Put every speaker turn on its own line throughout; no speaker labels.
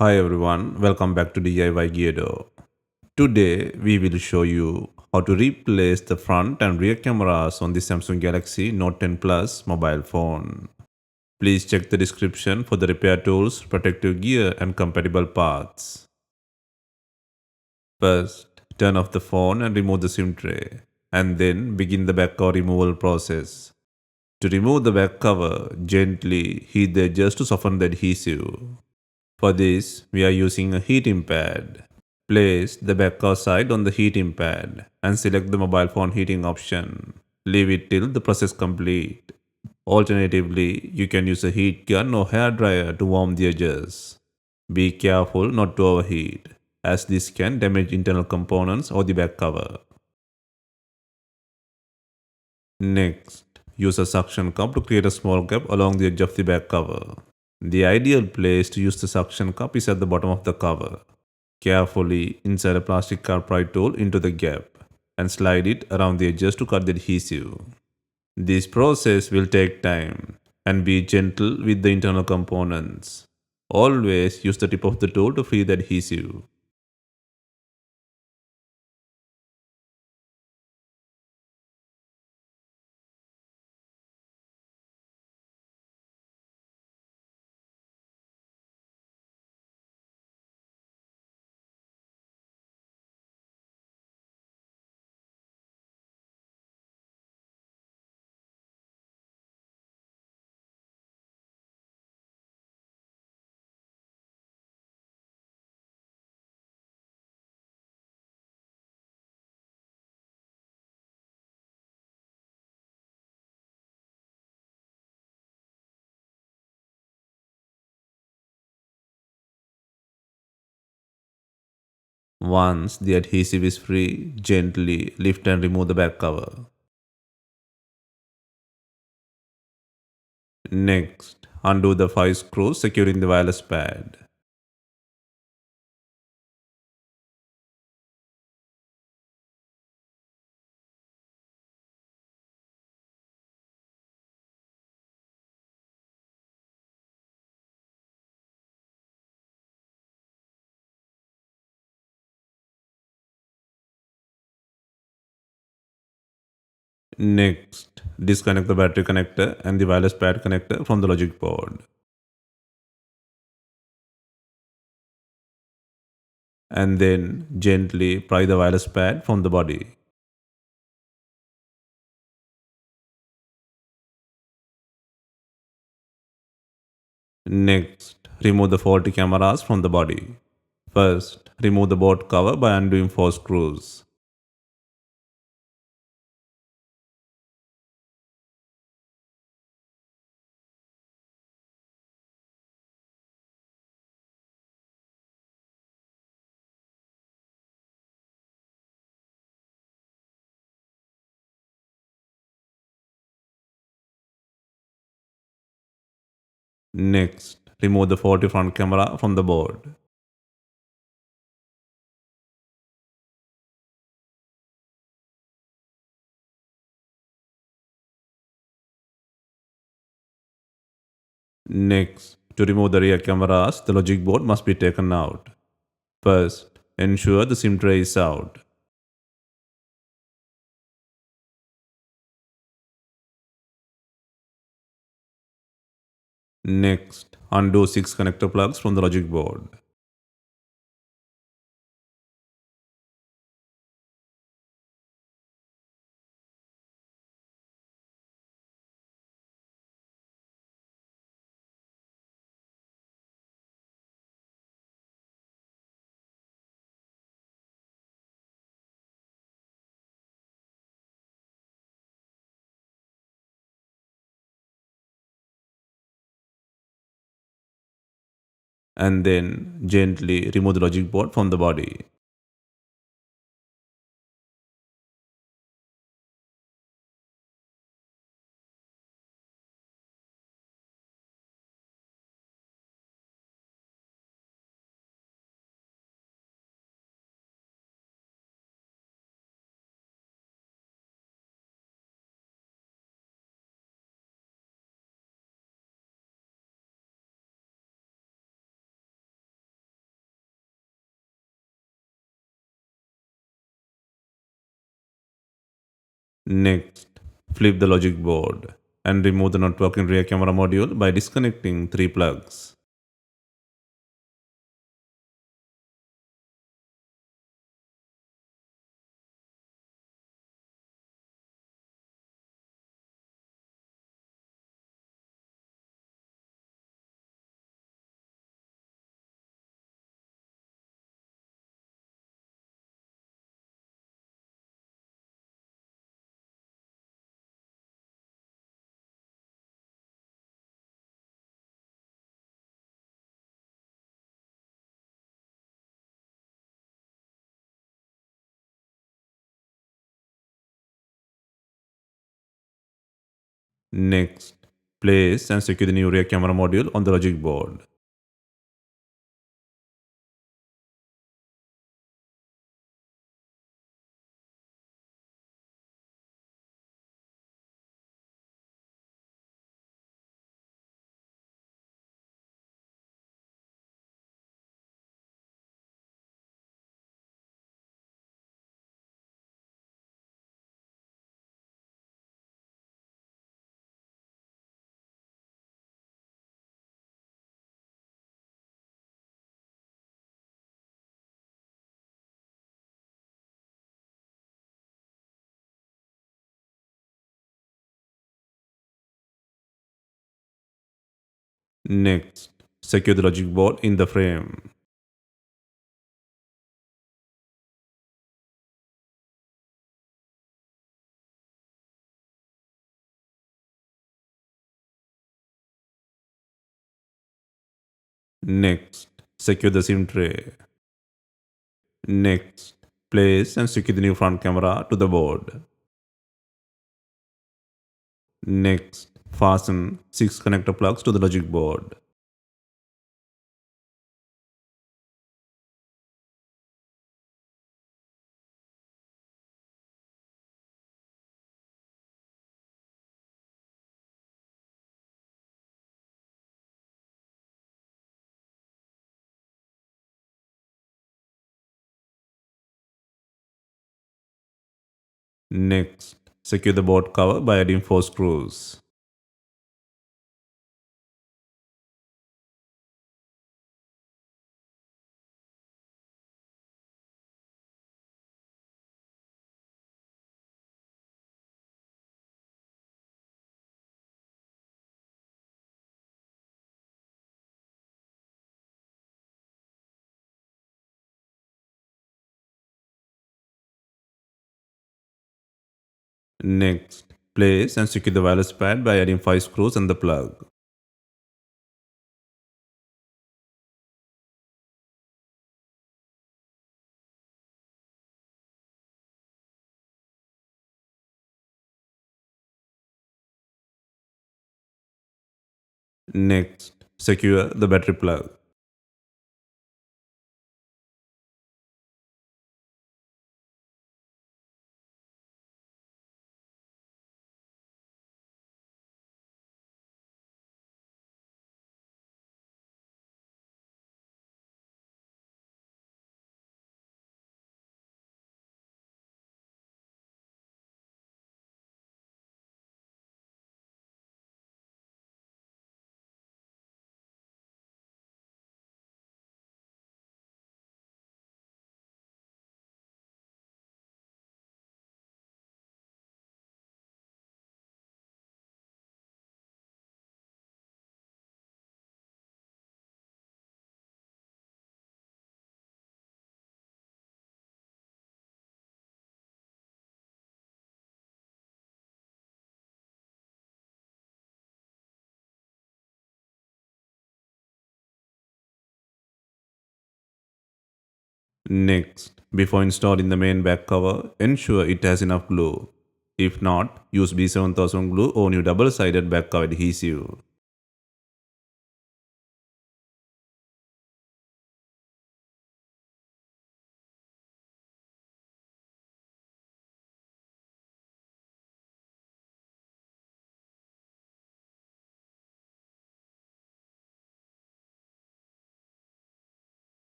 Hi everyone, welcome back to DIY Geado. Today we will show you how to replace the front and rear cameras on the Samsung Galaxy Note 10 Plus mobile phone. Please check the description for the repair tools, protective gear and compatible parts. First, turn off the phone and remove the SIM tray, and then begin the back cover removal process. To remove the back cover, gently heat the edges to soften the adhesive. For this, we are using a heating pad. Place the back cover side on the heating pad and select the mobile phone heating option. Leave it till the process complete. Alternatively, you can use a heat gun or hair dryer to warm the edges. Be careful not to overheat, as this can damage internal components of the back cover. Next, use a suction cup to create a small gap along the edge of the back cover. The ideal place to use the suction cup is at the bottom of the cover. Carefully insert a plastic cartridge tool into the gap and slide it around the edges to cut the adhesive. This process will take time and be gentle with the internal components. Always use the tip of the tool to free the adhesive. Once the adhesive is free, gently lift and remove the back cover. Next, undo the 5 screws securing the wireless pad. Next, disconnect the battery connector and the wireless pad connector from the logic board. And then gently pry the wireless pad from the body. Next, remove the faulty cameras from the body. First, remove the board cover by undoing 4 screws. Next, remove the faulty front camera from the board. Next, to remove the rear cameras, the logic board must be taken out. First, ensure the SIM tray is out. Next, undo 6 connector plugs from the logic board. And then gently remove the logic board from the body. Next, flip the logic board and remove the not working rear camera module by disconnecting 3 plugs. Next, place and secure the new rear camera module on the logic board. Next, secure the logic board in the frame. Next, secure the SIM tray. Next, place and secure the new front camera to the board. Next, fasten 6 connector plugs to the logic board. Next, secure the board cover by adding 4 screws. Next, place and secure the wireless pad by adding 5 screws and the plug. Next, secure the battery plug. Next, before installing the main back cover, ensure it has enough glue. If not, use B7000 glue or new double-sided back cover adhesive.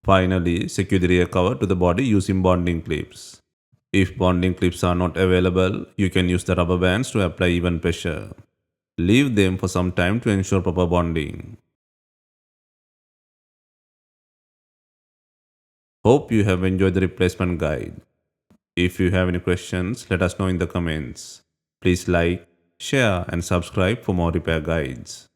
Finally, secure the rear cover to the body using bonding clips. If bonding clips are not available, you can use the rubber bands to apply even pressure. Leave them for some time to ensure proper bonding. Hope you have enjoyed the replacement guide. If you have any questions, let us know in the comments. Please like, share, and subscribe for more repair guides.